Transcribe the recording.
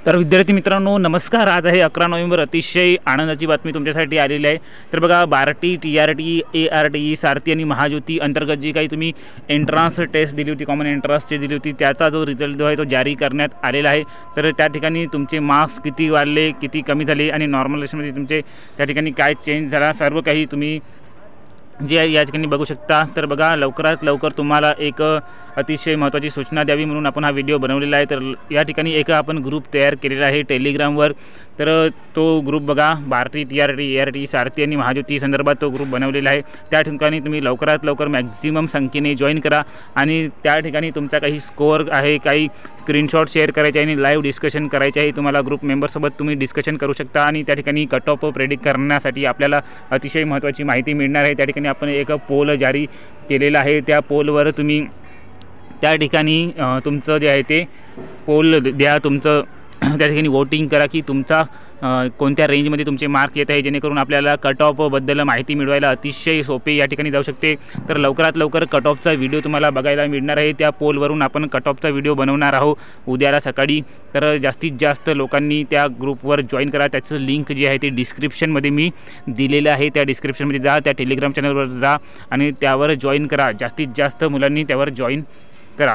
तर विद्यार्थी मित्रांनो नमस्कार। आज आहे 11 नोव्हेंबर। अतिशय आनंदाची बातमी तुमच्यासाठी आलेली आहे। तर बघा बार्टी, TRT, ART, सारथी आणि महाज्योती अंतर्गत जी काही तुम्ही एंट्रन्स टेस्ट दिली होती, कॉमन एंट्रन्सची दिली होती, त्याचा जो रिझल्ट जो आहे तो जारी करण्यात आलेला आहे। तर त्या ठिकाणी तुमचे मार्क्स किती वाढले, किती कमी झाले आणि नॉर्मलायझेशनमध्ये तुमचे त्या ठिकाणी काय चेंज झाला, सर्व काही तुम्ही जे या ठिकाणी बघू शकता। तर बघा लवकरात लवकर तुम्हाला एक अतिशय महत्त्वाची सूचना द्यावी म्हणून आपण हा व्हिडिओ बनवलेला आहे। तर या ठिकाणी एक आपण ग्रुप तयार केलेला आहे टेलिग्रामवर। तर तो ग्रुप बघा बार्टी, TRT, ART, सारथी आणि महाज्योती संदर्भात तो ग्रुप बनवलेला आहे। त्या ठिकाणी तुम्ही लवकरात लवकर मॅक्झिमम संख्येने जॉईन करा आणि त्या ठिकाणी तुमचा काही स्कोअर आहे, काही स्क्रीनशॉट शेअर करायचे आणि लाईव्ह डिस्कशन करायचे आहे। तुम्हाला ग्रुप मेंबरसोबत तुम्ही डिस्कशन करू शकता आणि त्या ठिकाणी कट ऑफ प्रेडिक्ट करण्यासाठी आपल्याला अतिशय महत्त्वाची माहिती मिळणार आहे। त्या ठिकाणी आपण एक पोल जारी केलेला आहे। त्या पोलवर तुम्ही त्या ठिकाणी तुमचं जे आहे ते पोल द्या, तुमचं त्या ठिकाणी वोटिंग करा की तुमचा कोणत्या रेंजमध्ये तुमचे मार्क येत आहे, जेणेकरून आपल्याला कट ऑफबद्दल माहिती मिळवायला अतिशय सोपे या ठिकाणी जाऊ शकते। तर लवकरात लवकर कट ऑफचा व्हिडिओ तुम्हाला बघायला मिळणार आहे। त्या पोलवरून आपण कट ऑफचा व्हिडिओ बनवणार आहोत उद्याला सकाळी। तर जास्तीत जास्त लोकांनी त्या ग्रुपवर जॉईन करा। त्याचं लिंक जे आहे ते डिस्क्रिप्शनमध्ये मी दिलेलं आहे। त्या डिस्क्रिप्शनमध्ये जा, त्या टेलिग्राम चॅनलवर जा आणि त्यावर जॉईन करा। जास्तीत जास्त मुलांनी त्यावर जॉईन करा।